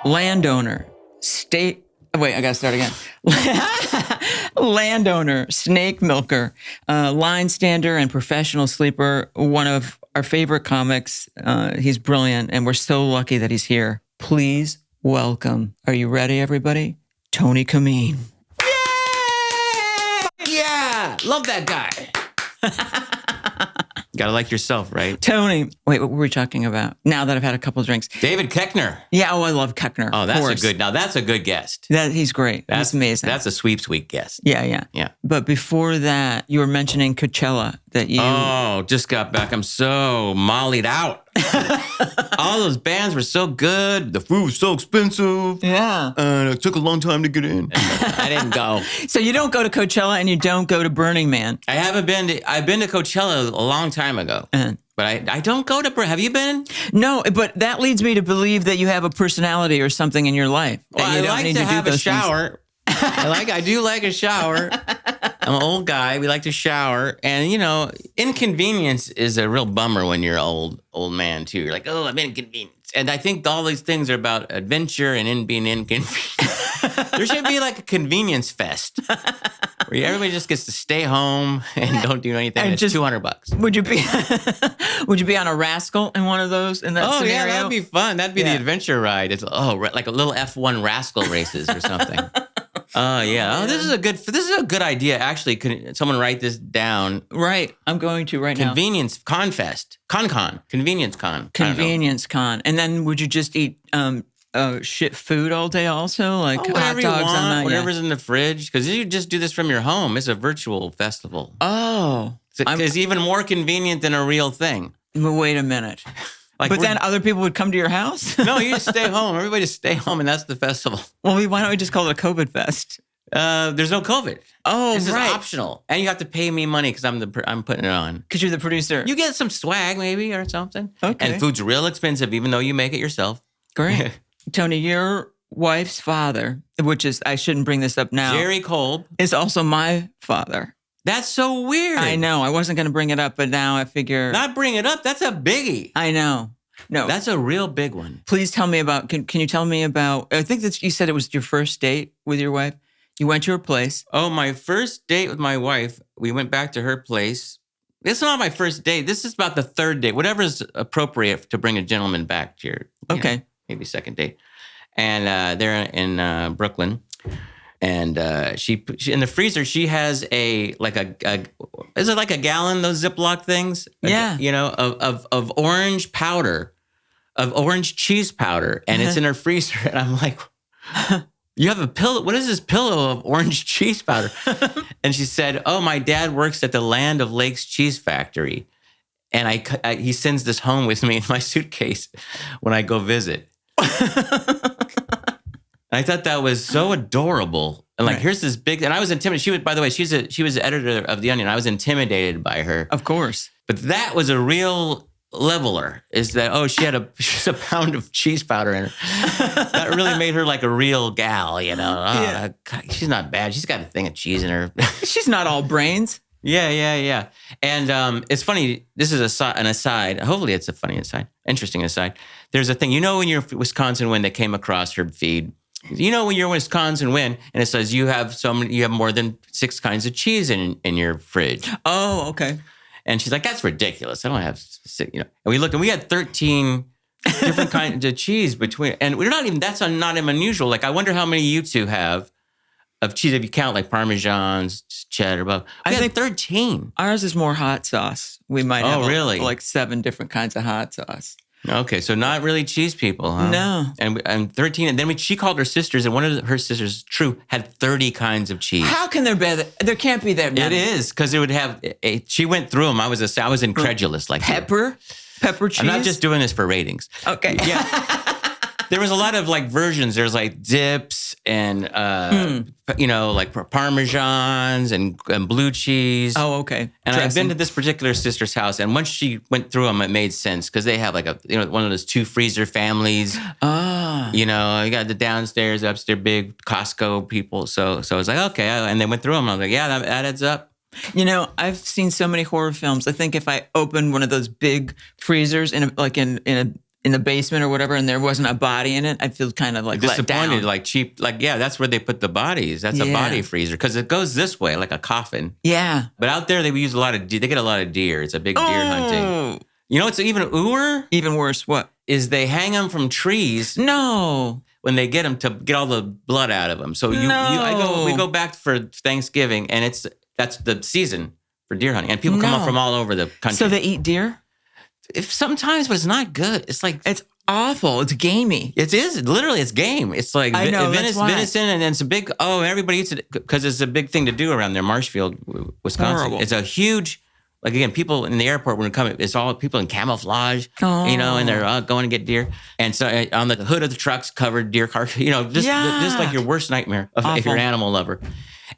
landowner, state. Wait, I gotta start again. Landowner, snake milker, line stander, and professional sleeper. One of our favorite comics. He's brilliant, and we're so lucky that he's here. Please welcome. Are you ready, everybody? Tony Camin. Yeah, love that guy. Gotta like yourself, right? Tony, wait, what were we talking about? Now that I've had a couple of drinks. David Koechner. Yeah, I love Koechner. Oh, that's a good guest. He's great. That's amazing. That's a sweeps week guest. Yeah. But before that, you were mentioning Coachella that you... Oh, just got back. I'm so mollied out. All those bands were so good. The food was so expensive. Yeah. And it took a long time to get in. I didn't go. So you don't go to Coachella and you don't go to Burning Man. I've been to Coachella a long time ago. But I don't go to Have you been? No, but that leads me to believe that you have a personality or something in your life. Well, I like to have a shower. I do like a shower. I'm an old guy. We like to shower. And, inconvenience is a real bummer when you're an old man, too. You're like, oh, I'm inconvenienced. And I think all these things are about adventure and being inconvenienced. There should be like a convenience fest where everybody just gets to stay home and don't do anything. And it's just $200. Would you be on a rascal in one of those in that scenario? Oh, yeah, that'd be fun. That'd be the adventure ride. It's like a little F1 rascal races or something. Oh, yeah. Oh, this is a good idea. Actually, could someone write this down? Right. I'm going to right now. Convenience Con Fest. Convenience Con. Convenience Con. And then would you just eat shit food all day also? Like hot dogs? Whatever's in the fridge. Because you just do this from your home. It's a virtual festival. Oh. It's even more convenient than a real thing. But wait a minute. But then other people would come to your house? No, you just stay home. Everybody just stay home, and that's the festival. Well, why don't we just call it a COVID fest? There's no COVID. Oh, this is optional, and you have to pay me money because I'm putting it on. Because you're the producer. You get some swag maybe or something. Okay. And food's real expensive, even though you make it yourself. Great. Tony, your wife's father, which is, I shouldn't bring this up now. Jerry Kolb. Is also my father. That's so weird. I know. I wasn't going to bring it up, but now I figure... Not bring it up? That's a biggie. I know. No. That's a real big one. Please tell me about... Can you tell me about... I think that you said it was your first date with your wife. You went to her place. Oh, my first date with my wife, we went back to her place. This is not my first date. This is about the third date. Whatever's appropriate to bring a gentleman back to your... maybe second date. And they're in Brooklyn. And she in the freezer, she has is it like a gallon, those Ziploc things? Yeah. Of orange powder, of orange cheese powder. And it's in her freezer. And I'm like, you have a pillow? What is this pillow of orange cheese powder? And she said, oh, my dad works at the Land of Lakes Cheese Factory. And he sends this home with me in my suitcase when I go visit. I thought that was so adorable. And here's this big, and I was intimidated. She was, by the way, she was the editor of The Onion. I was intimidated by her. Of course. But that was a real leveler, is that, she's a pound of cheese powder in her. That really made her like a real gal, Yeah. She's not bad. She's got a thing of cheese in her. She's not all brains. Yeah. And it's funny. This is an aside. Hopefully it's a funny aside. Interesting aside. There's a thing. When you're Wisconsin Wind that came across her feed, when you're Wisconsin Wind and it says you have more than 6 kinds of cheese in your fridge. Oh, okay. And she's like, that's ridiculous. I don't have 6, And we looked and we had 13 different kinds of cheese between, and that's not even unusual. Like, I wonder how many you two have of cheese if you count like Parmesans, cheddar, but I think 13. Ours is more hot sauce. We might have really? Like 7 different kinds of hot sauce. Okay, so not really cheese people, huh? No. And 13, and then she called her sisters, and one of her sisters, True, had 30 kinds of cheese. How can there be that? There can't be that many. It is, because it would have, she went through them. I was incredulous. Like pepper cheese? I'm not just doing this for ratings. Okay. Yeah. There was a lot of versions. There's dips and, like Parmesans and blue cheese. Oh, okay. And I've been to this particular sister's house, and once she went through them, it made sense because they have one of those 2 freezer families. Ah. You got the downstairs, upstairs, big Costco people. So I was like, okay. And they went through them. I was like, yeah, that adds up. I've seen so many horror films. I think if I opened one of those big freezers in in the basement or whatever, and there wasn't a body in it, I feel kind of like let disappointed, down. like cheap. Like, yeah, that's where they put the bodies. That's a body freezer because it goes this way, like a coffin. Yeah. But out there, they use a lot of. They get a lot of deer. It's a big deer hunting. You know what's even Even worse, what? Is they hang them from trees. No. When they get them to get all the blood out of them. So we go back for Thanksgiving, and that's the season for deer hunting, and people come up from all over the country. So they eat deer? If sometimes, but it's not good. It's like it's awful. It's gamey. It is literally it's game. It's like I know, venison, and then it's a big. Oh, everybody eats it because it's a big thing to do around there, Marshfield, Wisconsin. Horrible. It's a huge. Like again, people in the airport when they come, it's all people in camouflage, and they're going to get deer. And so on the hood of the trucks, covered deer carcass, just like your worst nightmare if you're an animal lover.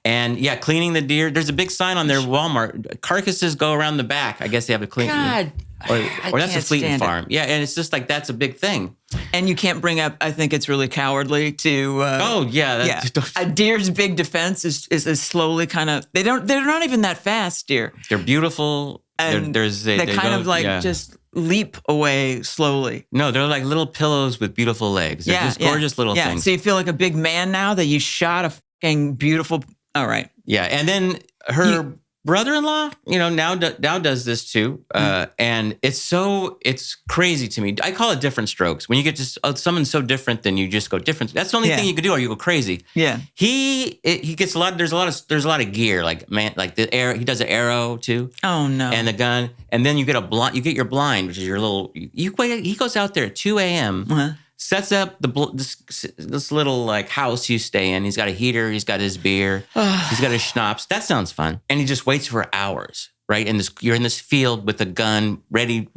And yeah, cleaning the deer. There's a big sign on their Walmart. Carcasses go around the back. I guess they have to clean. God, or that's a Fleeting Farm. Yeah, and it's just like that's a big thing. And you can't bring up. I think it's really cowardly to. A deer's big defense is slowly kind of. They're not even that fast, deer. They're beautiful. And they kind of just leap away slowly. No, they're like little pillows with beautiful legs. They're just gorgeous little things. So you feel like a big man now that you shot a fucking beautiful. All right. Yeah, and then her brother-in-law, now does this too, and it's crazy to me. I call it different strokes. When you get just someone so different, then you just go different. That's the only thing you can do, or you go crazy. Yeah. He gets a lot. There's a lot of gear, like the arrow. He does an arrow too. Oh no. And the gun, and then you get You get your blind, which is your little. He goes out there at 2 a.m. Sets up this little like house you stay in. He's got a heater. He's got his beer. He's got his schnapps. That sounds fun. And he just waits for hours, right? And you're in this field with a gun, ready,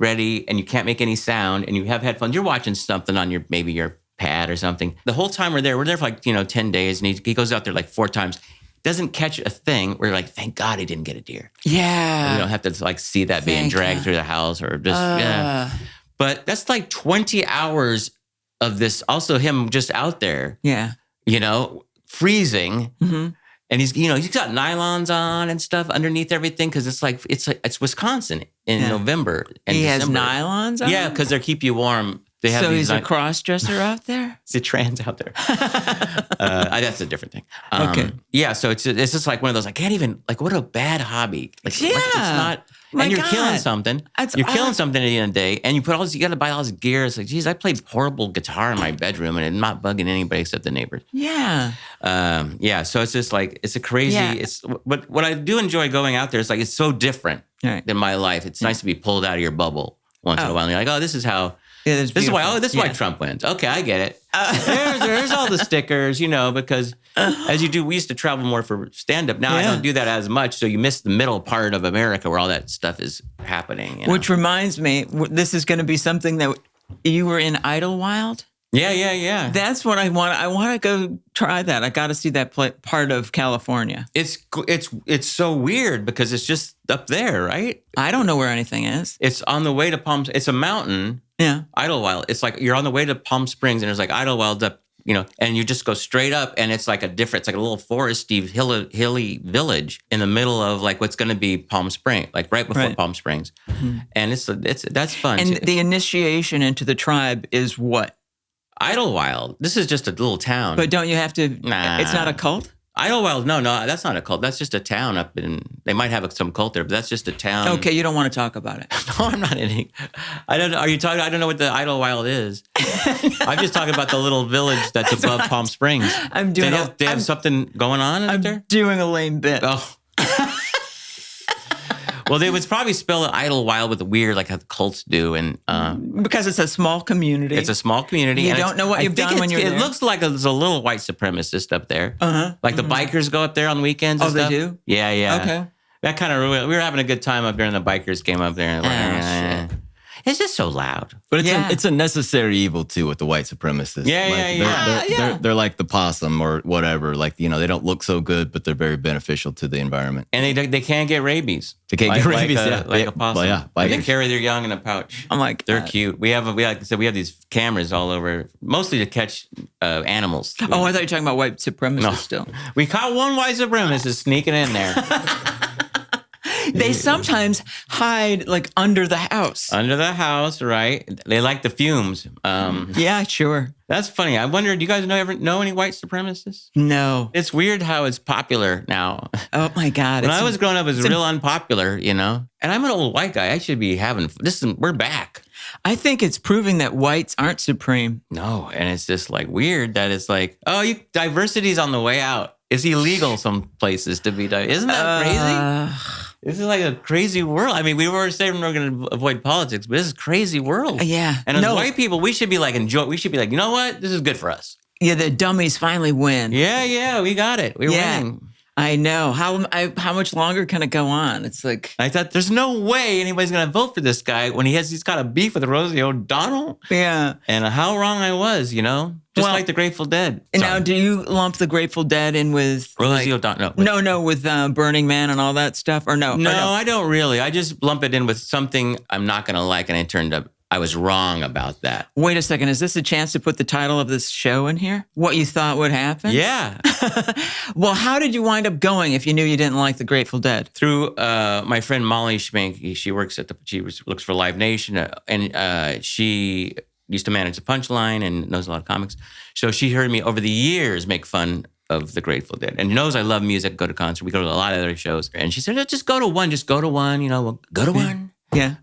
and you can't make any sound. And you have headphones. You're watching something on your pad or something. The whole time we're there for like 10 days, and he goes out there like 4 times. Doesn't catch a thing. We're like, thank God he didn't get a deer. Yeah. And we don't have to like see that being dragged through the house or just But that's like 20 hours. Of this, also him just out there, freezing, and he's got nylons on and stuff underneath everything because it's Wisconsin in November and he December. Has nylons on. Yeah, because they keep you warm. They have he's a cross-dresser out there. He's a trans out there. That's a different thing. Okay. Yeah, so it's just like one of those. I can't even what a bad hobby. Like it's not. My and you're God. killing something. Killing something at the end of the day, and you got to buy all this gear. It's like, geez, I played horrible guitar in my bedroom, and I'm not bugging anybody except the neighbors. Yeah. So it's just like it's a crazy. Yeah. It's what I do enjoy going out there. It's like it's so different than my life. It's nice to be pulled out of your bubble once in a while. And you're like, oh, this is how. Yeah, this is why. Oh, this is why Trump wins. Okay, I get it. There's all the stickers, because as you do, we used to travel more for stand-up. Now I don't do that as much, so you miss the middle part of America where all that stuff is happening. Which reminds me, this is going to be something that you were in Idlewild. Yeah. That's what I want. I want to go try that. I got to see that part of California. It's so weird because it's just up there, right? I don't know where anything is. It's on the way to Palm. It's a mountain. Yeah. Idlewild. It's like you're on the way to Palm Springs and there's like Idlewild up, and you just go straight up and it's like a little foresty, hilly village in the middle of like what's going to be Palm Springs, like right before Palm Springs. Mm-hmm. And that's fun. And too. The initiation into the tribe is what? Idlewild. This is just a little town. But don't you have to? Nah. It's not a cult? Idlewild, no, that's not a cult. That's just a town up in. They might have some cult there, but that's just a town. Okay, you don't want to talk about it. No, I'm not any. I don't know. Are you talking? I don't know what the Idlewild is. I'm just talking about the little village that's above Palm Springs. They have something going on up there. I'm doing a lame bit. Oh. Well, they would probably spell it Idlewild with a weird, like how the cults do, and because it's a small community. It's a small community. You don't know what you've done when you're there. It looks like there's a little white supremacist up there. Like the bikers go up there on weekends. And stuff. They do. Yeah. Okay. That kind of we were having a good time up there, and the bikers came up there. And shit. It's just so loud. But it's a necessary evil too with the white supremacists. They're like the possum or whatever. Like, they don't look so good, but they're very beneficial to the environment. And they can't get rabies. They can't get rabies, like a possum. Well, they carry their young in a pouch. I'm like, they're cute. We have these cameras all over, mostly to catch animals. Oh, I thought you were talking about white supremacists still. We caught one white supremacist sneaking in there. They sometimes hide like under the house. Under the house, right? They like the fumes. Yeah, sure. That's funny. I wonder, do you guys ever know any white supremacists? No. It's weird how it's popular now. Oh my God. When I was growing up, it was real unpopular, you know? And I'm an old white guy. I should be having we're back. I think it's proving that whites aren't supreme. No. And it's just like weird that it's like, diversity's on the way out. It's illegal some places to be diverse. Isn't that crazy? This is like a crazy world. I mean, we were saying we're going to avoid politics, but this is a crazy world. Yeah. And as white people, we should be like, we should be like, you know what? This is good for us. Yeah, the dummies finally win. Yeah, we got it. We're winning. I know. How much longer can it go on? It's like I thought there's no way anybody's gonna vote for this guy when he's got a beef with Rosie O'Donnell. Yeah. And how wrong I was, you know? Just like the Grateful Dead. Now, do you lump the Grateful Dead in with Rosie O'Donnell? No, with Burning Man and all that stuff? Or no? No, I don't really. I just lump it in with something I'm not gonna like, and it turned up I was wrong about that. Wait a second. Is this a chance to put the title of this show in here? What you thought would happen? Yeah. Well, how did you wind up going if you knew you didn't like the Grateful Dead? Through my friend Molly Schmink. She works looks for Live Nation, and she used to manage the Punchline and knows a lot of comics. So she heard me over the years make fun of the Grateful Dead and knows I love music, go to concerts. We go to a lot of other shows. And she said, just go to one, you know, go to one. Yeah.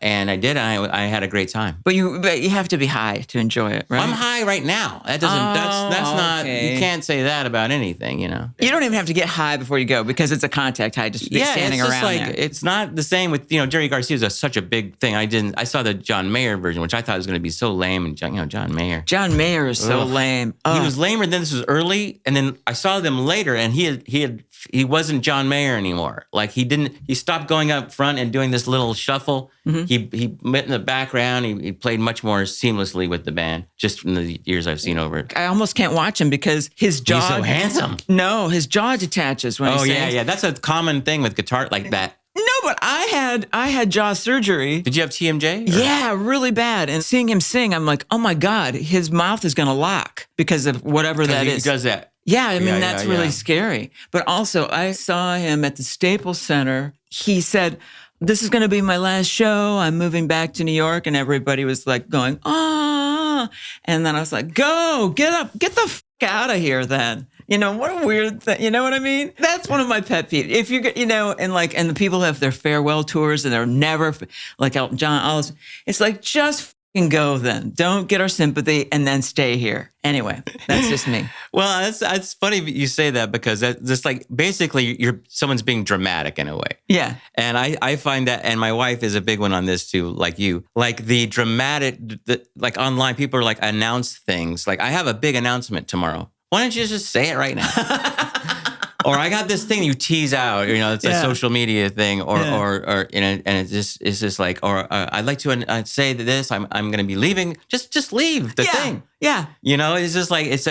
And I did. I had a great time. But you have to be high to enjoy it, right? I'm high right now. That doesn't. That's not. Okay. You can't say that about anything. You know. You don't even have to get high before you go because it's a contact high. Just standing it's just around like there. it's not the same with Jerry Garcia is such a big thing. I saw the John Mayer version, which I thought was going to be so lame. And John Mayer. John Mayer is so lame. He was lamer. Then this was early, and then I saw them later, and he wasn't John Mayer anymore. Like he stopped going up front and doing this little shuffle. Mm-hmm. He went in the background. He played much more seamlessly with the band. Just from the years I've seen over it. I almost can't watch him because his jaw. He's so handsome. No, his jaw detaches when he sings. Yeah. That's a common thing with guitar like that. No, but I had jaw surgery. Did you have TMJ? Yeah, really bad. And seeing him sing, I'm like, oh my God, his mouth is going to lock because of whatever that is. He does that. Yeah, I mean, that's really scary. But also, I saw him at the Staples Center. He said, this is going to be my last show. I'm moving back to New York. And everybody was like going, ah. And then I was like, go, get up, get the f*** out of here then. You know, what a weird thing. You know what I mean? That's one of my pet peeves. If you get, and the people have their farewell tours and they're never, like Elton John, all this, it's like, just f***ing go then. Don't get our sympathy and then stay here. Anyway, that's just me. Well, it's funny you say that because that's just like basically someone's being dramatic in a way. Yeah. And I find that, and my wife is a big one on this too, like you. Like the dramatic, like online, people are like announce things. Like I have a big announcement tomorrow. Why don't you just say it right now? Or I got this thing you tease out, it's a social media thing, or and it's just like, or I'd like to say this. I'm going to be leaving. Just leave the thing. Yeah. It's just like it's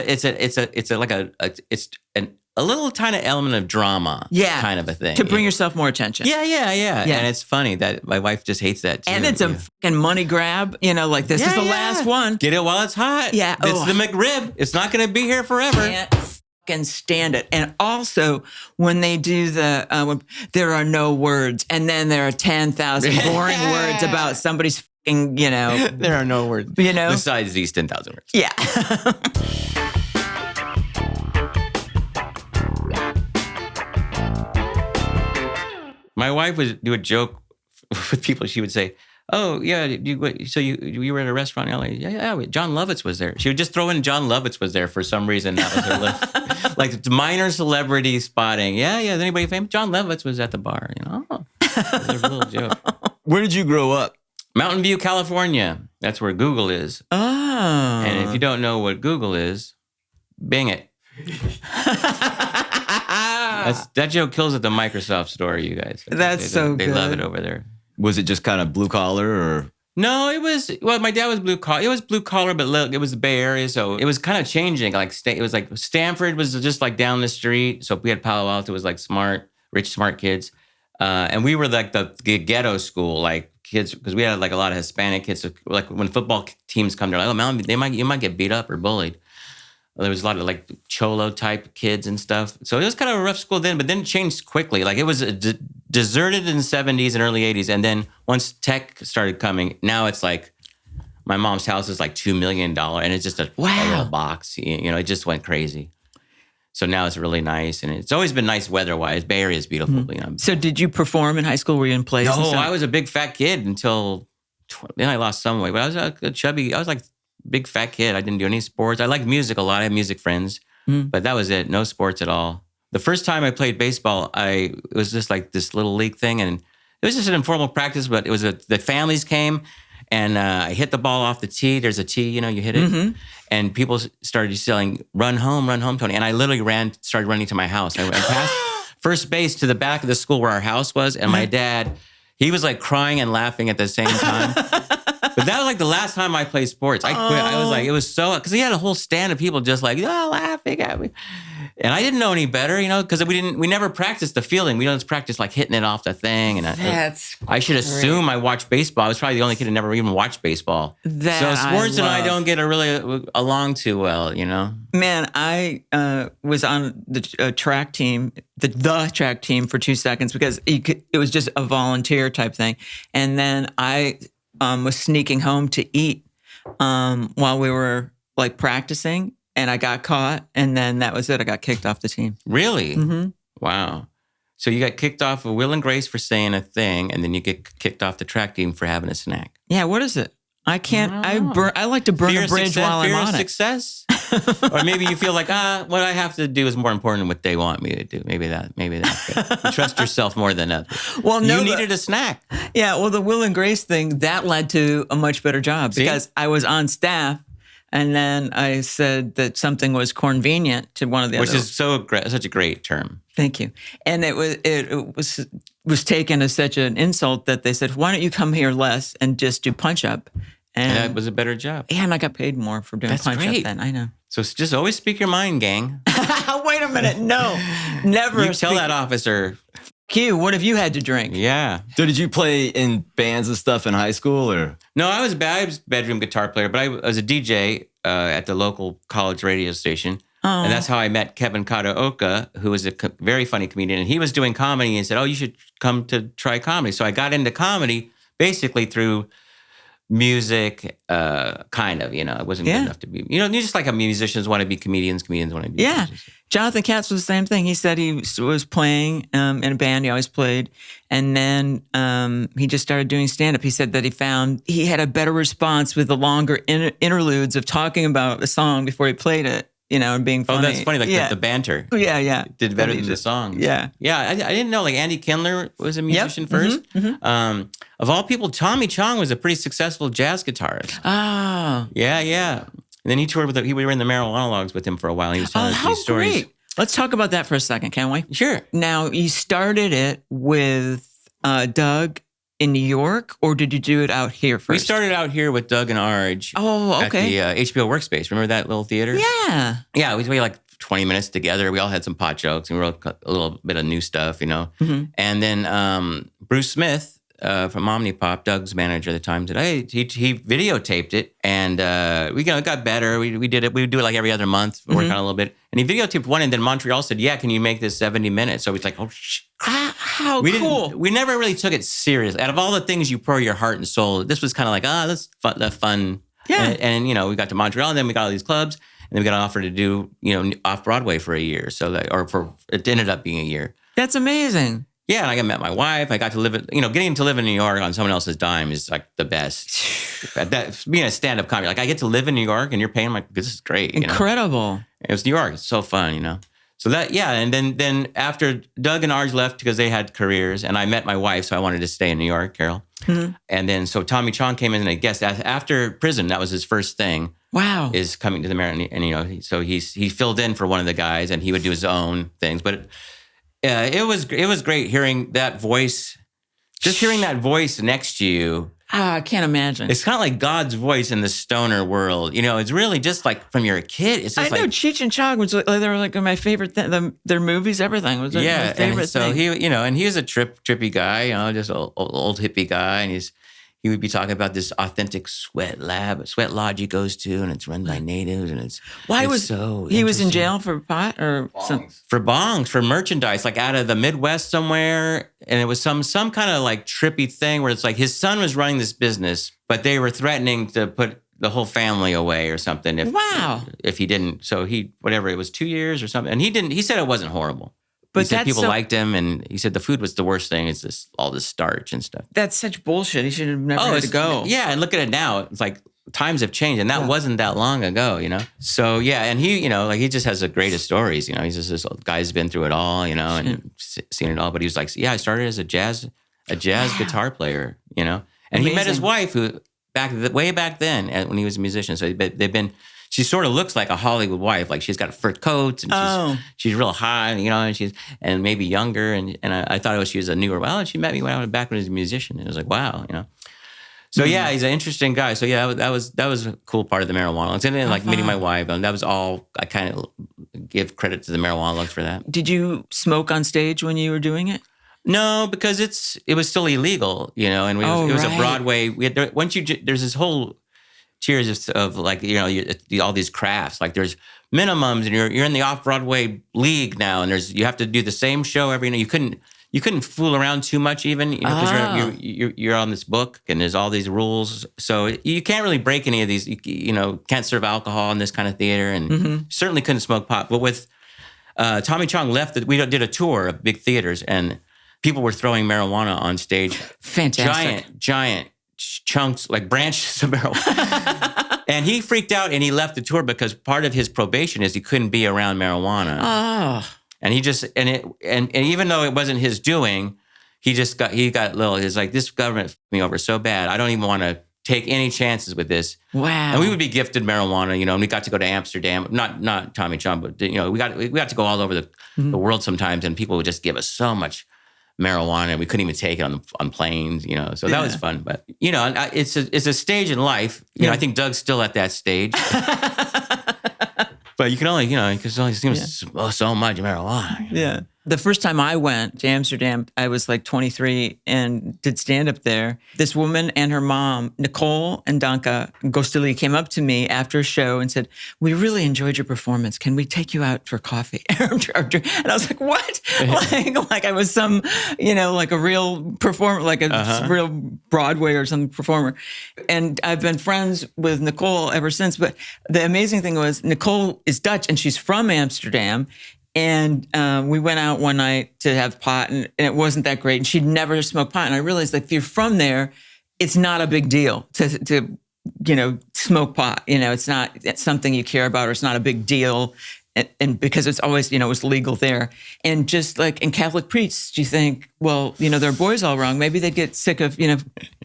a little tiny element of drama. Yeah. Kind of a thing to bring yourself more attention. Yeah. And it's funny that my wife just hates that too. And it's a fucking money grab. Like this is the last one. Get it while it's hot. Yeah. It's the McRib. It's not going to be here forever. Can't fucking stand it. And also when they do when there are no words, and then there are 10,000 boring words about somebody's fucking, there are no words. Besides these 10,000 words. Yeah. My wife would do a joke with people. She would say, "Oh yeah, so you were at a restaurant in LA? Yeah. John Lovitz was there." She would just throw in John Lovitz was there for some reason. That was her list, like minor celebrity spotting. Yeah. Is anybody famous? John Lovitz was at the bar. There's a little joke. Where did you grow up? Mountain View, California. That's where Google is. Oh. And if you don't know what Google is, Bing it. That joke kills at the Microsoft store, you guys. That's so good. They love it over there. Was it just kind of blue collar or? No, it was, my dad was blue collar. It was blue collar, but it was the Bay Area. So it was kind of changing. It was like Stanford was just like down the street. So we had Palo Alto was like rich, smart kids. And we were like the ghetto school, like kids, because we had like a lot of Hispanic kids. So like when football teams come, they're like, oh, you might get beat up or bullied. There was a lot of like cholo type kids and stuff. So it was kind of a rough school then, but then it changed quickly. Like it was a deserted in the 70s and early 80s. And then once tech started coming, now it's like my mom's house is like $2 million and it's just a little box. You know, it just went crazy. So now it's really nice. And it's always been nice weather-wise. Bay Area is beautiful. Mm-hmm. You know. So did you perform in high school? Were you in plays? No, I was a big fat kid until then I lost some weight. But I was a chubby, I was like big fat kid. I didn't do any sports. I liked music a lot. I had music friends. But that was it. No sports at all. The first time I played baseball, it was just like this little league thing. And it was just an informal practice, but it was the families came. And I hit the ball off the tee. There's a tee, you know, you hit it. Mm-hmm. And people started yelling, run home, Tony. And I literally started running to my house. I went past first base to the back of the school where our house was. And my dad, he was like crying and laughing at the same time. But that was like the last time I played sports. I quit. I was like, it was so, because he had a whole stand of people just like, laughing at me. And I didn't know any better, you know, because we never practiced the fielding. We don't practice like hitting it off the thing. And I should assume I watched baseball. I was probably the only kid who never even watched baseball. So sports and I don't get really along too well, you know? Man, I was on the track team, the track team for 2 seconds because it was just a volunteer type thing. And then I was sneaking home to eat while we were like practicing. And I got caught, and then that was it. I got kicked off the team. Really? Mm-hmm. Wow. So you got kicked off of Will and Grace for saying a thing, and then you get kicked off the track team for having a snack. Yeah, what is it? I can't, I like to burn a bridge while I'm on it. Success? Or maybe you feel like, what I have to do is more important than what they want me to do. Maybe that's it. You trust yourself more than others. Well, no, you needed a snack. Yeah, well, the Will and Grace thing, that led to a much better job because I was on staff. And then I said that something was convenient to one of the other. Which is such a great term. Thank you. And it was taken as such an insult that they said, why don't you come here less and just do punch-up? And that was a better job. Yeah, and I got paid more for doing punch-up then. I know. So just always speak your mind, gang. Wait a minute. No. Never. You tell that officer. Q, what have you had to drink? Yeah. So did you play in bands and stuff in high school or? No, I was a bedroom guitar player, but I was a DJ at the local college radio station. Oh. And that's how I met Kevin Kataoka, who was a very funny comedian. And he was doing comedy and said, you should come to try comedy. So I got into comedy basically through music, kind of, you know. It wasn't good enough to be, you know, just like how musicians want to be comedians want to be musicians. Jonathan Katz was the same thing. He said he was playing in a band. He always played. And then he just started doing stand-up. He said that he had a better response with the longer interludes of talking about a song before he played it, you know, and being funny. Oh, that's funny, like the banter. Yeah. Did better than the songs. Yeah. Yeah, I didn't know, like Andy Kindler was a musician first. Mm-hmm. Of all people, Tommy Chong was a pretty successful jazz guitarist. Oh. Yeah. And then he toured we were in the Marijuana-logues with him for a while. And he was telling us these stories. Great. Let's talk about that for a second, can we? Sure. Now, you started it with Doug in New York, or did you do it out here first? We started out here with Doug and Arj. Oh, okay. At the HBO Workspace. Remember that little theater? Yeah. Yeah, we like 20 minutes together. We all had some pot jokes and we wrote a little bit of new stuff, you know. Mm-hmm. And then Bruce Smith from Omnipop, Doug's manager at the time, said, hey, he videotaped it, and we got better. We did it. We would do it like every other month, work on it a little bit. And he videotaped one, and then Montreal said, yeah, can you make this 70 minutes? So it's like, how cool. We never really took it serious. Out of all the things you pour your heart and soul, this was kind of like, that's fun. Yeah. And, you know, we got to Montreal, and then we got all these clubs, and then we got offered to do, you know, off-Broadway for a year. It ended up being a year. That's amazing. Yeah, and I met my wife. I got to live, getting to live in New York on someone else's dime is like the best. Being a stand-up comic, like I get to live in New York and you're paying this is great. Incredible. You know? It was New York. It's so fun, you know. So and then after Doug and Arj left because they had careers, and I met my wife, so I wanted to stay in New York, Carol. Mm-hmm. And then so Tommy Chong came in and I guess after prison, that was his first thing. Wow. Is coming to the Maryland, and you know, so he filled in for one of the guys, and he would do his own things, but. It was great hearing that voice, just hearing that voice next to you. I can't imagine. It's kind of like God's voice in the stoner world. You know, it's really just like from you're a kid. It's just I know Cheech and Chong was they were like my favorite thing. Their movies, everything was my favorite and so thing. he, you know, and he was a trippy guy, you know, just old hippie guy, and he would be talking about this authentic sweat lodge he goes to, and it's run by natives, and it's so he was in jail for pot or for bongs, for merchandise, like out of the Midwest somewhere, and it was some kind of like trippy thing where it's like his son was running this business, but they were threatening to put the whole family away or something if he didn't. So it was 2 years or something, and he didn't. He said it wasn't horrible. But he said people liked him, and he said the food was the worst thing. It's just all this starch and stuff. That's such bullshit. He should have never had to go. Yeah, and look at it now. It's like times have changed, and that wasn't that long ago, So yeah, and he, he just has the greatest stories. He's just this guy who's been through it all, and seen it all. But he was like, I started as a jazz guitar player, and Amazing. He met his wife who way back then when he was a musician. So they've been. She sort of looks like a Hollywood wife. Like she's got fur coats and she's real high, and maybe younger. And I thought she was a newer. Well, she met me when I went back when he was a musician. And I was like, wow, So yeah, he's an interesting guy. So yeah, that was a cool part of the Marijuana-logues. And then meeting my wife, and that was all. I kind of give credit to the Marijuana-logues for that. Did you smoke on stage when you were doing it? No, because it was still illegal, and it was a Broadway. There's this whole tiers of all these crafts. Like there's minimums, and you're in the off-Broadway league now, and you have to do the same show every night. You couldn't fool around too much even, because you're on this book, and there's all these rules. So you can't really break any of these. You can't serve alcohol in this kind of theater, and certainly couldn't smoke pot. But with Tommy Chong we did a tour of big theaters, and people were throwing marijuana on stage. Fantastic. Giant chunks, like branches of marijuana. And he freaked out, and he left the tour because part of his probation is he couldn't be around marijuana. Oh. And he just, and even though it wasn't his doing, he got little. He's like, this government fucked me over so bad. I don't even want to take any chances with this. Wow. And we would be gifted marijuana, and we got to go to Amsterdam. Not Tommy Chong, but we got to go all over the world sometimes, and people would just give us so much marijuana. We couldn't even take it on planes, So that was fun. But it's a stage in life. I think Doug's still at that stage. But you can only, because it only seems so much marijuana. Yeah. The first time I went to Amsterdam, I was like 23 and did stand-up there. This woman and her mom, Nicole and Danka Gosteli, came up to me after a show and said, "We really enjoyed your performance. Can we take you out for coffee?" And I was like, what? like I was some, like a real performer, like a real Broadway or some performer. And I've been friends with Nicole ever since. But the amazing thing was Nicole is Dutch and she's from Amsterdam. And we went out one night to have pot, and it wasn't that great. And she'd never smoked pot. And I realized, if you're from there, it's not a big deal to smoke pot. It's something you care about, or it's not a big deal. And because it's always, it was legal there. And just like in Catholic priests, you think, well, their boys all wrong. Maybe they'd get sick of,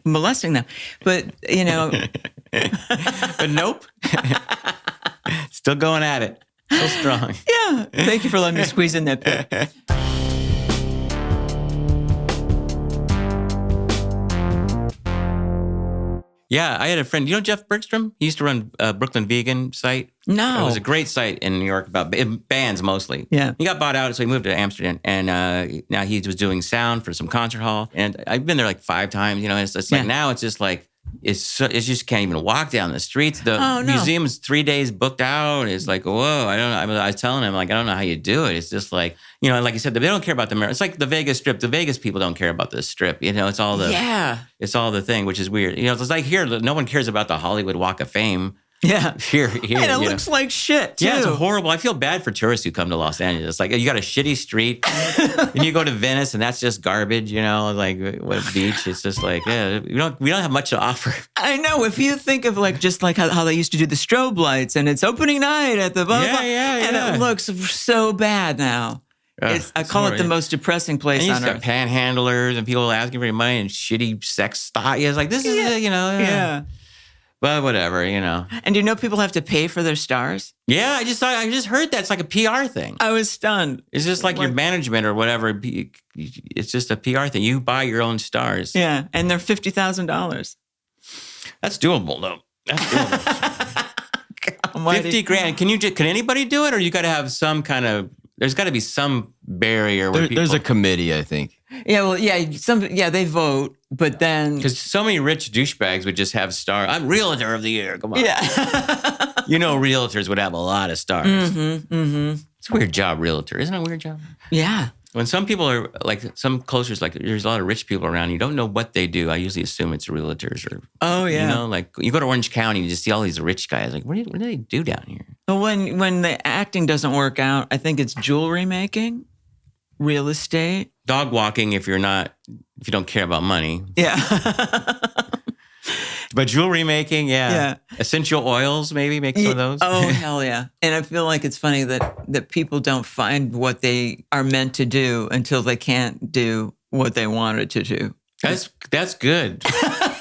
molesting them. But, But nope. Still going at it. So strong. Yeah. Thank you for letting me squeeze in that bit. Yeah, I had a friend. Jeff Bergstrom? He used to run a Brooklyn Vegan site. No. It was a great site in New York about bands mostly. Yeah. He got bought out, so he moved to Amsterdam. And now he was doing sound for some concert hall. And I've been there like 5 times, It's like now it's just like, it's just can't even walk down the streets. The museum's 3 days booked out. It's like, whoa, I was telling him, like, I don't know how you do it. It's just like, like you said, they don't care about the It's like the Vegas Strip. The Vegas people don't care about the Strip. It's all it's all the thing, which is weird. It's like here, no one cares about the Hollywood Walk of Fame. Yeah. Here. And it looks like shit, too. Yeah, it's horrible. I feel bad for tourists who come to Los Angeles. It's like, you got a shitty street, and you go to Venice, and that's just garbage, like, what beach? It's just like, yeah, we don't have much to offer. I know. If you think of just like how they used to do the strobe lights, and it's opening night at the blah, blah, and it looks so bad now. I call it the most depressing place on earth. Got panhandlers and people asking for your money and shitty sex stuff. It's like, this is, Yeah. But whatever, And people have to pay for their stars? Yeah, I just heard that. It's like a PR thing. I was stunned. It's just like your management or whatever. It's just a PR thing. You buy your own stars. Yeah, and they're $50,000. That's doable, though. That's doable. 50 grand. Can anybody do it, or you got to have some kind of? There's got to be some barrier where there's a committee, I think. Yeah, well, yeah, they vote, but then Because so many rich douchebags would just have stars. I'm realtor of the year. Come on. yeah, Realtors would have a lot of stars. It's a weird job, realtor. Isn't it a weird job? yeah. When some people are like, some closers, like there's a lot of rich people around, you don't know what they do. I usually assume it's realtors or, like you go to Orange County, you just see all these rich guys. Like, what do they do down here? But when the acting doesn't work out, I think it's jewelry making, real estate, Dog walking if you don't care about money. yeah. But jewelry making, yeah. Essential oils, maybe make some of those. Oh, hell yeah. And I feel like it's funny that people don't find what they are meant to do until they can't do what they wanted to do. That's good.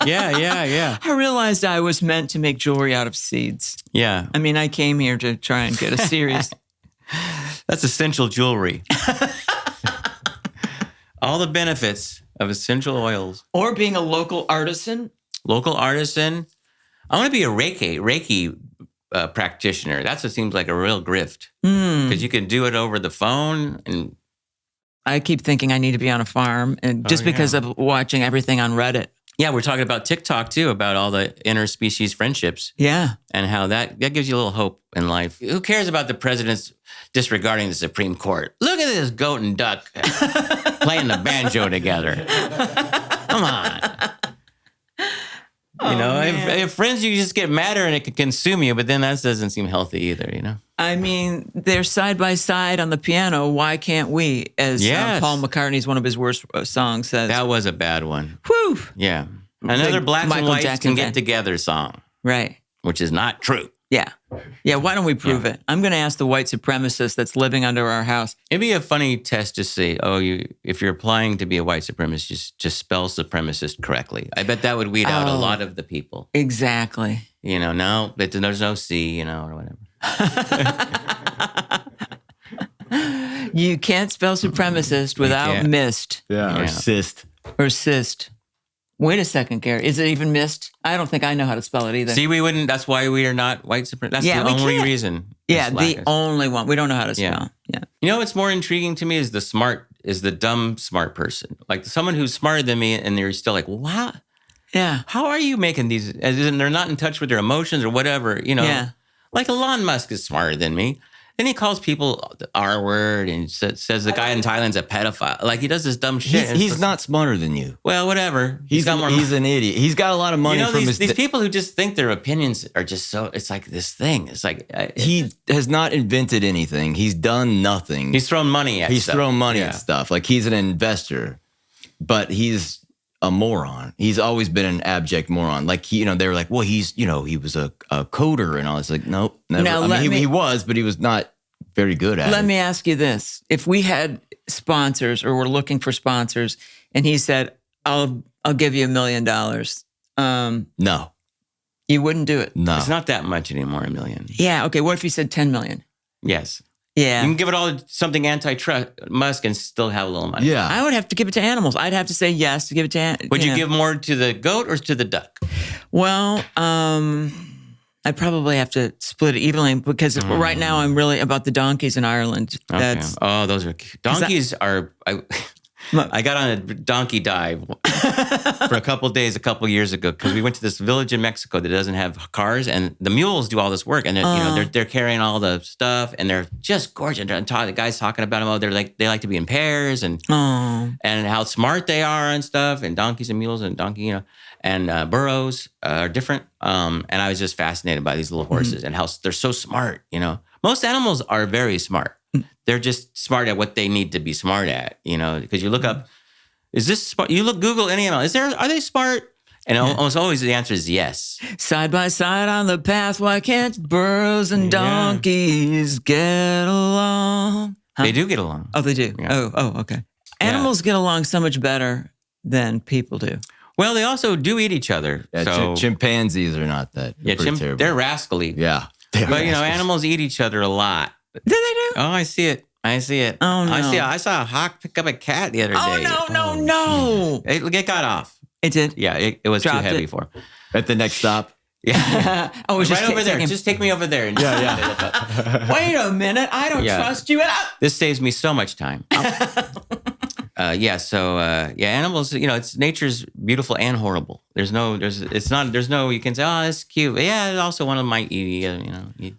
Yeah. I realized I was meant to make jewelry out of seeds. Yeah. I mean, I came here to try and get a series. That's essential jewelry. All the benefits of essential oils. Or being a local artisan. Local artisan. I want to be a Reiki practitioner. That's what seems like a real grift. Because you can do it over the phone. And I keep thinking I need to be on a farm, and just because of watching everything on Reddit. Yeah, we're talking about TikTok too, about all the interspecies friendships. Yeah. And how that gives you a little hope in life. Who cares about the president's disregarding the Supreme Court? Look at this goat and duck playing the banjo together. Come on. If friends, you just get madder and it can consume you, but then that doesn't seem healthy either, I mean, they're side by side on the piano. Why can't we? As Paul McCartney's one of his worst songs says. That was a bad one. Whew. Yeah. Another Blacks and Whites Jackson can get together song. Right. Which is not true. Yeah. Yeah, why don't we prove it? I'm going to ask the white supremacist that's living under our house. It'd be a funny test to see, if you're applying to be a white supremacist, just spell supremacist correctly. I bet that would weed out a lot of the people. Exactly. No, there's no C, or whatever. You can't spell supremacist without mist. Yeah, or cyst. Or cyst. Wait a second, Gary. Is it even missed? I don't think I know how to spell it either. See, we wouldn't. That's why we are not white supremacists. That's the only reason. Yeah, the only one. We don't know how to spell. Yeah. What's more intriguing to me is the dumb smart person. Like someone who's smarter than me, and they're still like, wow. Yeah. How are you making these? As in, they're not in touch with their emotions or whatever. Yeah. Like Elon Musk is smarter than me. Then he calls people the R word and says the guy in Thailand's a pedophile. Like he does this dumb shit. He's not smarter than you. Well, whatever. He's an idiot. He's got a lot of money from these people who just think their opinions are just so. It's like this thing. It's like he has not invented anything. He's done nothing. He's thrown money at. At stuff. Like he's an investor, but he's a moron. He's always been an abject moron. Like they were like, well, he's he was a coder and all. It's like, nope, never. Now, he was, but he was not very good at it. Let me ask you this: if we had sponsors or we're looking for sponsors, and he said, "I'll give you $1 million," no, you wouldn't do it. No, it's not that much anymore. $1 million. Yeah. Okay. What if he said 10 million? Yes. Yeah. You can give it all to something antitrust Musk and still have a little money. Yeah. I would have to give it to animals. I'd have to say yes to give it to. Would you give more to the goat or to the duck? Well, I'd probably have to split it evenly because right now I'm really about the donkeys in Ireland. Okay. Those are donkeys. I got on a donkey dive for a couple of days a couple of years ago because we went to this village in Mexico that doesn't have cars, and the mules do all this work, and they're carrying all the stuff, and they're just gorgeous. The guy's talking about them. They like to be in pairs, and how smart they are and stuff, and donkeys and mules and donkey, and burros are different. And I was just fascinated by these little horses and how they're so smart. Most animals are very smart. They're just smart at what they need to be smart at, because you look up, is this smart? You Google any animal. Are they smart? And almost always the answer is yes. Side by side on the path, why can't burros and donkeys get along? Huh? They do get along. Oh, they do? Yeah. Oh, okay. Animals get along so much better than people do. Well, they also do eat each other. Yeah, so chimpanzees are not that. They're rascally. Yeah. But, animals eat each other a lot. Do they do? Oh, I see it. Oh, no. I saw a hawk pick up a cat the other day. Oh, no. It got off. It did? Yeah, it was too heavy for him. At the next stop? Yeah. It was right over there. Just take me over there. And Wait a minute. I don't trust you at all. This saves me so much time. animals, it's nature's beautiful and horrible. There's no, you can say, oh, it's cute. Yeah, also one of them might eat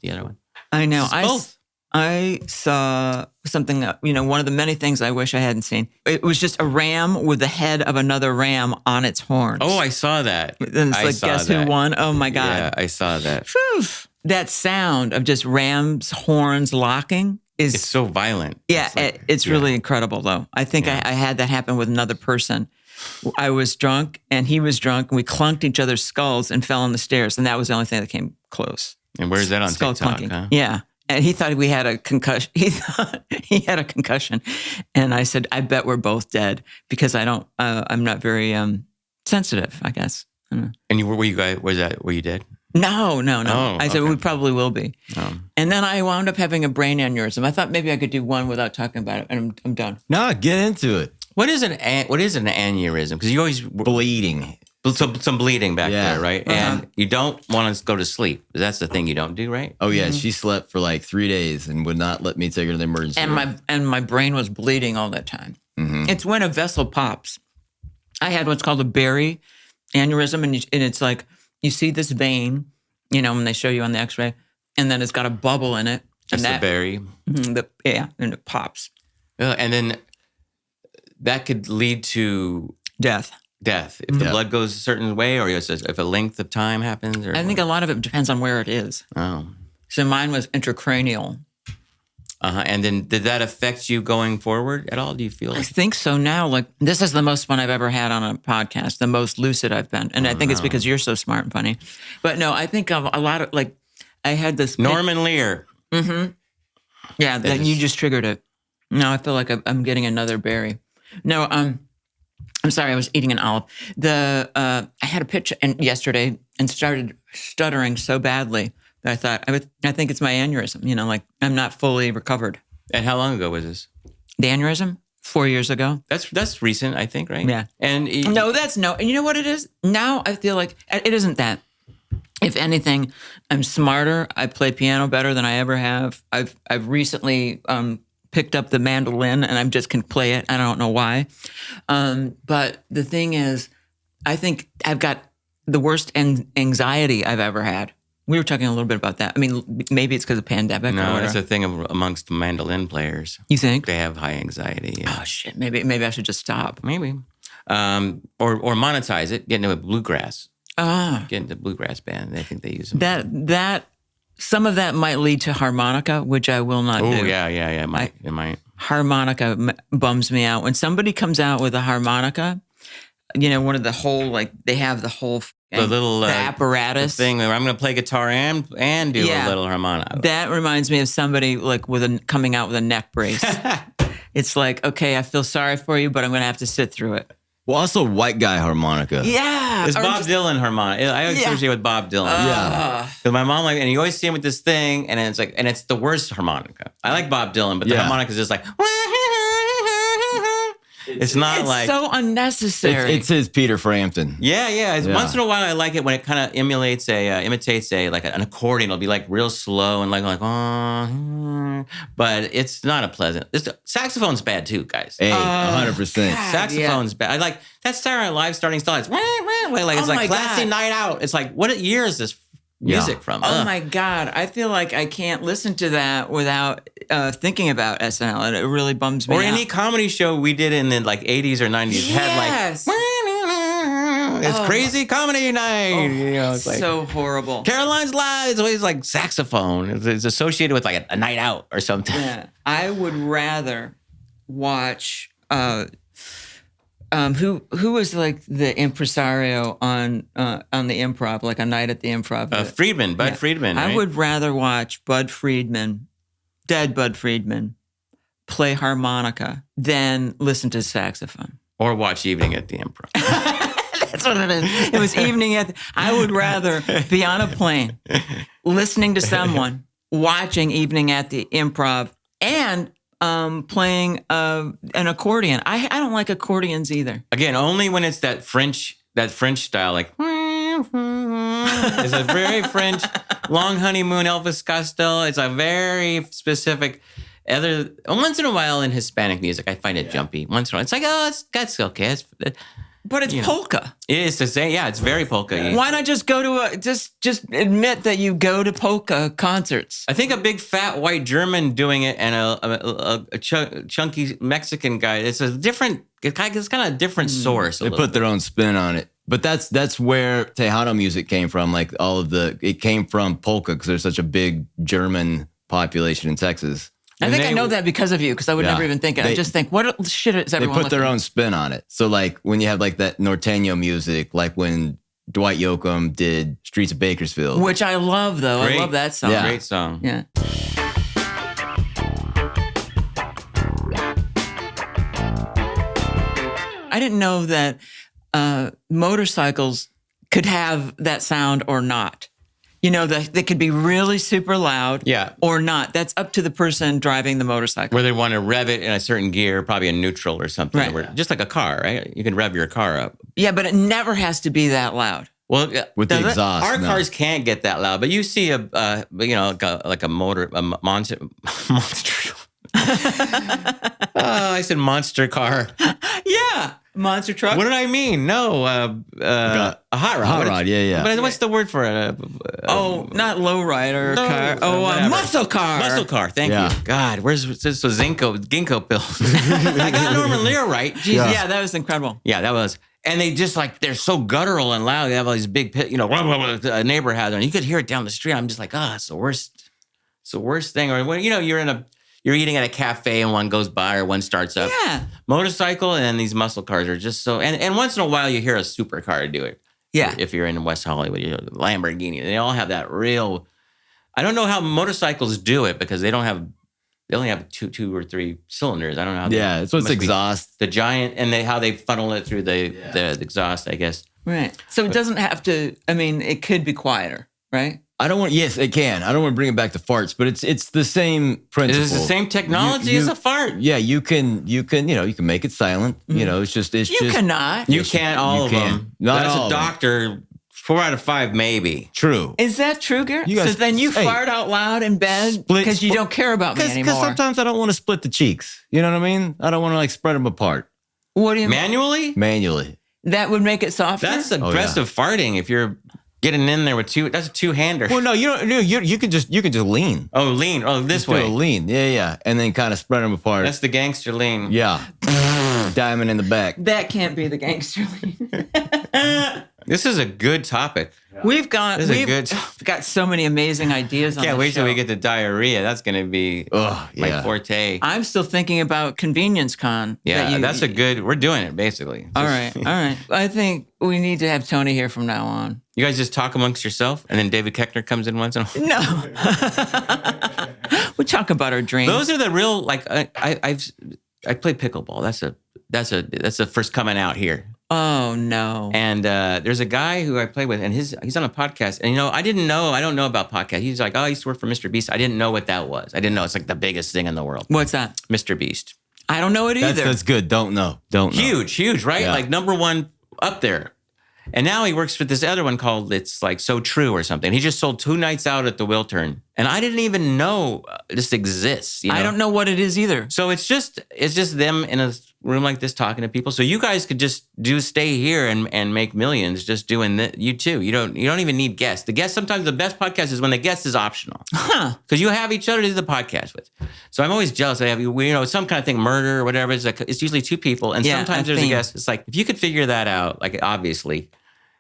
the other one. I know. Both. I saw something, one of the many things I wish I hadn't seen. It was just a ram with the head of another ram on its horns. Oh, I saw that. And it's guess who won? Oh my God. Yeah, I saw that. Whew. That sound of just ram's horns locking it's so violent. Yeah, it's really incredible, though. I think I had that happen with another person. I was drunk, and he was drunk, and we clunked each other's skulls and fell on the stairs, and that was the only thing that came close. And where's that on Skull TikTok? clunking. Huh? Yeah, and he thought we had a concussion. He thought he had a concussion, and I said, "I bet we're both dead because I'm not very sensitive, I guess." And were you guys? Were you dead? No. Oh, I said, we probably will be. Oh. And then I wound up having a brain aneurysm. I thought maybe I could do one without talking about it, and I'm done. No, get into it. What is an aneurysm? Because you always Bleeding. Some bleeding back there, right? Uh-huh. And you don't want to go to sleep. That's the thing you don't do, right? Oh yeah, she slept for like 3 days and would not let me take her to the emergency room. And my brain was bleeding all that time. Mm-hmm. It's when a vessel pops. I had what's called a berry aneurysm, and it's like you see this vein, when they show you on the X-ray, and then it's got a bubble in it. Just and the berry. And it pops. And then that could lead to Death. If the blood goes a certain way, or if a length of time happens. Or I think a lot of it depends on where it is. Oh. So mine was intracranial. And then did that affect you going forward at all? Do you feel I like? think so now. Like, this is the most fun I've ever had on a podcast, the most lucid I've been. And I think it's because you're so smart and funny. But no, I think of a lot of, like, I had this... Norman Lear. Mm-hmm. Yeah, you just triggered it. No, I feel like I'm getting another berry. No, I'm sorry, I was eating an olive. I had a pitch yesterday and started stuttering so badly that I thought, I think it's my aneurysm. Like, I'm not fully recovered. And how long ago was this? The aneurysm? 4 years ago. That's recent, I think, right? Yeah. And And you know what it is? Now I feel like it isn't that. If anything, I'm smarter. I play piano better than I ever have. I've recently picked up the mandolin, and I just can play it. I don't know why. But the thing is, I think I've got the worst anxiety I've ever had. We were talking a little bit about that. I mean, maybe it's because of pandemic. No, it's a thing amongst mandolin players. You think? They have high anxiety. Yeah. Oh, shit. Maybe I should just stop. Maybe. Or monetize it, get into a bluegrass. Get into a bluegrass band. I think they use them. That some of that might lead to harmonica, which I will not do. Oh, yeah. It might. Harmonica bums me out. When somebody comes out with a harmonica, one of the whole, like, they have the whole... The little the apparatus thing where I'm going to play guitar and do a little harmonica. That reminds me of somebody like coming out with a neck brace. It's like, okay, I feel sorry for you, but I'm going to have to sit through it. Well, also white guy harmonica. Yeah, it's Bob Dylan harmonica. I always associate with Bob Dylan. Yeah, because my mom and you always see him with this thing, and it's like, and it's the worst harmonica. I like Bob Dylan, but the harmonica is just like. It's not like so unnecessary. It's his Peter Frampton. Yeah. Once in a while, I like it when it kind of imitates like an accordion. It'll be like real slow and like oh, but it's not a pleasant. Saxophone's bad too, guys. Hey, 100%. Saxophone's bad. I like that Saturday Night Live starting style. It's like classy night out. It's like what year is this music from? Oh my God. I feel like I can't listen to that without thinking about SNL, and it really bums me out. Or any comedy show we did in the like 80s or 90s had like it's crazy comedy night. It's like so horrible. Caroline's Live is always like saxophone. It's associated with like a night out or something. Yeah. I would rather watch who was like the impresario on the Improv, like a night at the Improv? Bud Friedman. Right? I would rather watch dead Bud Friedman, play harmonica than listen to saxophone. Or watch Evening at the Improv. That's what it is. It was evening I would rather be on a plane, listening to someone, watching Evening at the Improv, and playing an accordion. I don't like accordions either. Again, only when it's that French style, like it's a very French long honeymoon Elvis Costello. It's a very specific, Once in a while in Hispanic music, I find it jumpy. Once in a while, it's like, oh, that's okay. But it's polka. It is to say, yeah, it's very polka. Why not just go to just admit that you go to polka concerts? I think a big fat white German doing it and a chunky Mexican guy. It's kind of a different source. They put their own spin on it. But that's where Tejano music came from. Like it came from polka because there's such a big German population in Texas. I think I know that because of you, because I would never even think it. I just think, what shit is everyone They put their listening? own spin on it. So like when you have like that norteño music, like when Dwight Yoakam did Streets of Bakersfield. Which I love, though. Great. I love that song. Yeah. Great song. Yeah. I didn't know that motorcycles could have that sound or not. You know, they could be really super loud or not. That's up to the person driving the motorcycle. Where they want to rev it in a certain gear, probably a neutral or something. Right. Just like a car, right? You can rev your car up. Yeah, but it never has to be that loud. Well, With the exhaust. our cars can't get that loud, but you see like a monster. I said monster car. Yeah. Monster truck. What did I mean? No, a hot rod. Hot rod, yeah. But what's the word for it? Not lowrider car. whatever. Muscle car. Muscle car. Thank Yeah. you. God, where's this? So ginkgo pills. I got Norman Lear right. Jeez. Yeah, that was incredible. Yeah, that was. And they just they're so guttural and loud. They have all these big, a neighbor has them. You could hear it down the street. I'm just like, it's the worst. It's the worst thing. Or when you're eating at a cafe and one goes by or one starts up. Yeah. Motorcycle and then these muscle cars are just so. And once in a while you hear a supercar do it. Yeah. If you're in West Hollywood, Lamborghini. They all have that real. I don't know how motorcycles do it because they only have two or three cylinders. I don't know how. Yeah, it's what's exhaust. The giant and how they funnel it through the exhaust, I guess. Right. So it doesn't have to. I mean, it could be quieter, right? Yes, it can. I don't want to bring it back to farts, but it's the same principle. It's the same technology as a fart. Yeah, you can make it silent. You know, it's just You cannot. You can't all of can. them. Not That's all a of them. doctor. 4 out of 5, maybe. True. Is that true, Garrett? You guys- So then you hey. fart out loud in bed because you don't care about me Because anymore. sometimes I don't want to split the cheeks. You know what I mean? I don't want to spread them apart What do you mean? Manually? manually. That would make it softer? That's aggressive farting. If you're getting in there with that's a two-hander. Well, no, you don't. No, you can just lean. Oh, lean. Oh, this Just do way. a lean. Yeah, and then kind of spread them apart. That's the gangster lean. Yeah. Diamond in the back. That can't be the gangster lean. This is a good topic. We've got so many amazing ideas on Can't the wait till show. we get to diarrhea. That's going to be my forte. I'm still thinking about Convenience Con. Yeah, that's a good. We're doing it basically. All right. I think we need to have Tony here from now on. You guys just talk amongst yourself, and then David Keckner comes in once in a while. No. We talk about our dreams. Those are the real I play pickleball. That's the first coming out here. Oh no. And there's a guy who I play with, and he's on a podcast. And I don't know about podcasts. He's like, I used to work for Mr. Beast. I didn't know what that was. I didn't know it's like the biggest thing in the world. What's that? Mr. Beast. I don't know it either. That's good. Don't know. Huge, right? Yeah. Like number one up there. And now he works for this other one called It's Like So True or something. He just sold 2 nights out at the Wiltern. And I didn't even know this exists. I don't know what it is either. So it's just them in a room like this talking to people. So you guys could just stay here and make millions just doing that. You too. You don't even need guests. The guest, sometimes the best podcast is when the guest is optional. Because you have each other to do the podcast with. So I'm always jealous. I have some kind of thing, murder or whatever. It's usually 2 people. And sometimes there's a guest. It's like, if you could figure that out, like obviously,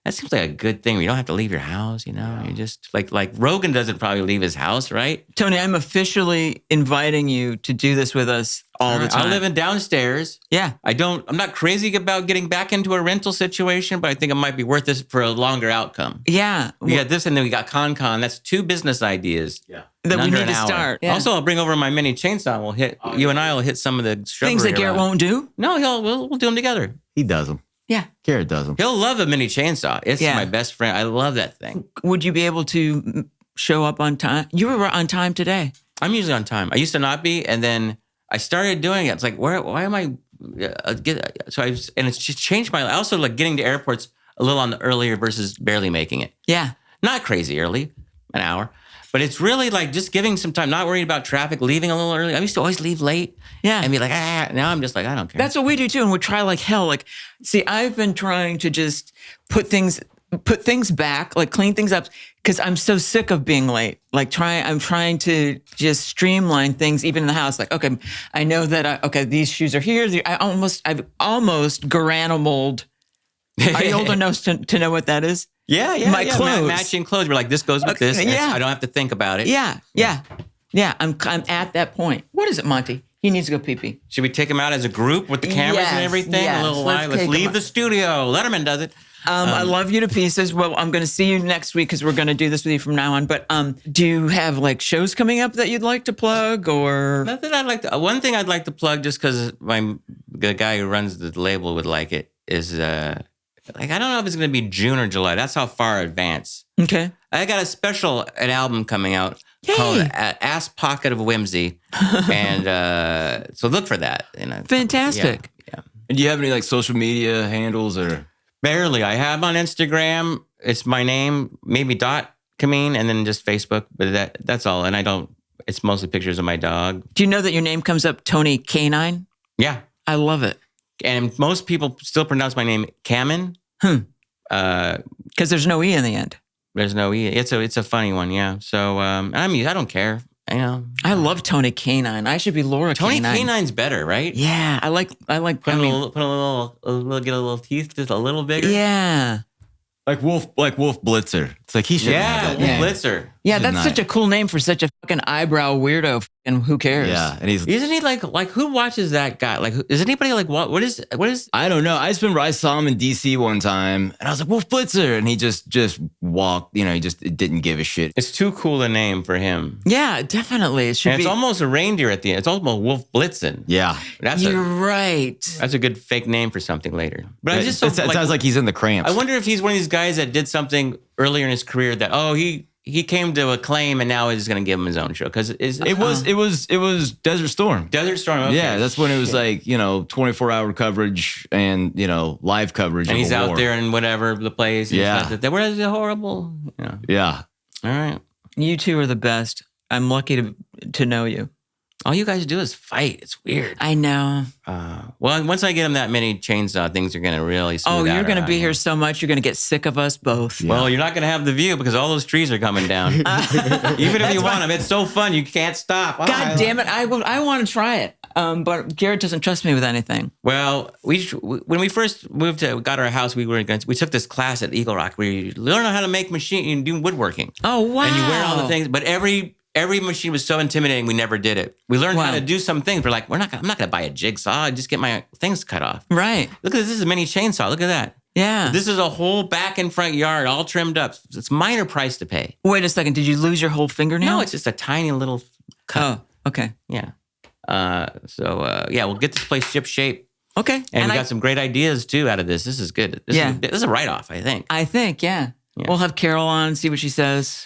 that seems like a good thing. You don't have to leave your house, You just like Rogan doesn't probably leave his house, right? Tony, I'm officially inviting you to do this with us all the time. I live in downstairs. Yeah. I'm not crazy about getting back into a rental situation, but I think it might be worth this for a longer outcome. Yeah. We got this and then we got Con. That's 2 business ideas. Yeah. That we under need an to hour. start. Yeah. Also, I'll bring over my mini chainsaw and we'll hit, you and I will hit some of the shrubbery Things that Garrett around. won't do? No, we'll do them together. He does them. Yeah. Garrett does them. He'll love a mini chainsaw. It's my best friend. I love that thing. Would you be able to show up on time? You were on time today. I'm usually on time. I used to not be, and then I started doing it. It's like, why am I? And it's just changed my life. I also like getting to airports a little on the earlier versus barely making it. Yeah. Not crazy early, an hour, But it's really like just giving some time, not worried about traffic, leaving a little early. I used to always leave late. Yeah. And be like, now I'm just like, I don't care. That's what we do too. And we try like hell. Like, see, I've been trying to just put things back, like clean things up, because I'm so sick of being late. Like I'm trying to just streamline things, even in the house. Like, okay, I know that, these shoes are here. I've almost garanimaled. Are you old enough to know what that is? Yeah. My clothes. Matching clothes. We're like, this goes with this. Yeah. I don't have to think about it. Yeah. I'm at that point. What is it, Monty? He needs to go pee-pee. Should we take him out as a group with the cameras and everything? Yes. A little while. Let's leave the studio. Letterman does it. I love you to pieces. Well, I'm going to see you next week because we're going to do this with you from now on. But do you have like shows coming up that you'd like to plug or? Nothing I'd like to. One thing I'd like to plug, just because the guy who runs the label would like it, is I don't know if it's going to be June or July. That's how far advance. Okay. I got an album coming out called Ass Pocket of Whimsy. And so look for that. Fantastic. Yeah. And do you have any like social media handles or? Barely. I have on Instagram. It's my name, maybe Camin, and then just Facebook. But that's all. And it's mostly pictures of my dog. Do you know that your name comes up Tony Canine? Yeah. I love it. And most people still pronounce my name Camin. Because there's no E in the end. There's no E. It's a funny one, yeah. So I don't care. I love Tony Canine. I should be Laura Tony Canine. Canine's better, right? Yeah, I like. Put a little, get a little teeth just a little bigger. Yeah, like Wolf Blitzer. It's like he should. Yeah, have that. Wolf Blitzer. Yeah, that's such a cool name for such a fucking eyebrow weirdo. And who cares? Yeah, and isn't he like who watches that guy? Like, is anybody like what is? I don't know. I saw him in DC one time, and I was like Wolf Blitzer, and he just walked. He just didn't give a shit. It's too cool a name for him. Yeah, definitely. It should be. It's almost a reindeer at the end. It's almost Wolf Blitzen. Yeah, you're right. That's a good fake name for something later. But it sounds like he's in the Cramps. I wonder if he's one of these guys that did something earlier in his career that he came to acclaim and now he's going to give him his own show because it was Desert Storm. Desert Storm. Okay. Yeah, that's when it was 24-hour coverage and live coverage. And he's out war. there in whatever the place. Yeah, where is it horrible? Yeah. All right. You two are the best. I'm lucky to know you. All you guys do is fight. It's weird. I know. Well, once I get him that many chainsaw, things are going to really smooth out. You're going to be here so much, you're going to get sick of us both. Yeah. Well, you're not going to have the view because all those trees are coming down. Even if you want them, it's so fun. You can't stop. God damn it. I want to try it. But Garrett doesn't trust me with anything. Well, when we first got our house, we took this class at Eagle Rock where you learn how to make machine and do woodworking. Oh, wow. And you wear all the things, but every machine was so intimidating, we never did it. We learned how to do some things. We're like, I'm not going to buy a jigsaw. I just get my things cut off. Right. Look at this. This is a mini chainsaw. Look at that. Yeah. This is a whole back and front yard, all trimmed up. It's minor price to pay. Wait a second. Did you lose your whole fingernail? No, it's just a tiny little cut. Oh, okay. Yeah. We'll get this place ship shape. Okay. And we got some great ideas, too, out of this. This is good. This is a write-off, I think. Yeah. We'll have Carol on, see what she says.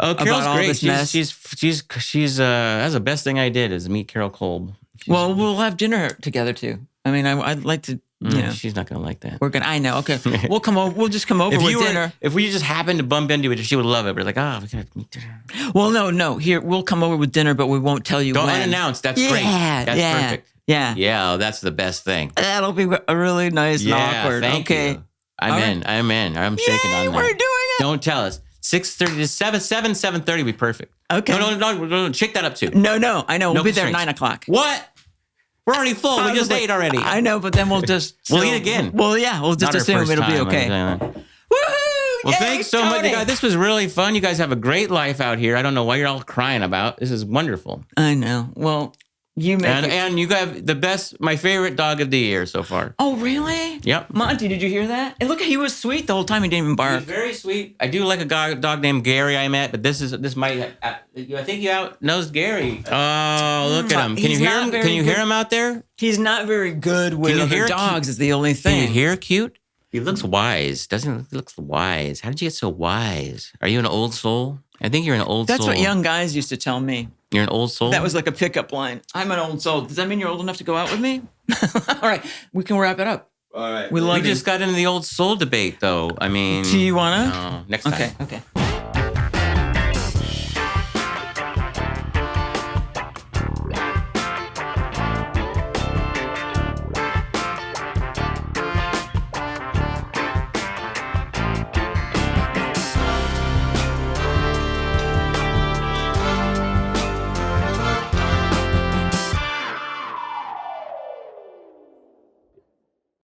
Oh, Carol's great. She's that's the best thing I did is meet Carol Kolb. We'll have dinner together too. I mean, I'd like to. She's not gonna like that. I know. Okay, we'll come over. We'll just come over with dinner. If we just happen to bump into it, she would love it. We're like, we gotta meet dinner. Well, no. Here, we'll come over with dinner, but we won't tell you. Don't when. unannounce. That's great. That's perfect. Yeah. Yeah, that's the best thing. That'll be a really nice and awkward. Thank you. I'm in. I'm shaking on that. We're doing it. Don't tell us. 6:30 to 7:30 would be perfect. Okay. No, shake that up too. No. I know. We'll be there at constraints. 9:00. What? We're already full. We just ate already. I know, but then we'll just... We'll eat again. Well, yeah. We'll just assume it'll be okay. Woohoo! Well, Yay, thanks so much, Tony. you guys. This was really fun. You guys have a great life out here. I don't know what you're all crying about. This is wonderful. I know. Well, you make and you got the best, my favorite dog of the year so far. Oh, really? Yep. Monty, did you hear that? And look, he was sweet the whole time. He didn't even bark. He's very sweet. I do like a dog named Gary I met, but this might. I think you outnosed Gary. Oh, look at him! Can you hear him? Can you hear him out there? He's not very good with other dogs. Is the only thing. Can you hear cute? He looks wise, doesn't he? He looks wise. How did you get so wise? Are you an old soul? I think you're an old soul. That's what young guys used to tell me. You're an old soul? That was like a pickup line. I'm an old soul. Does that mean you're old enough to go out with me? All right. We can wrap it up. All right. We just got into the old soul debate, though. I mean... Do you want to? No. Next time. Okay.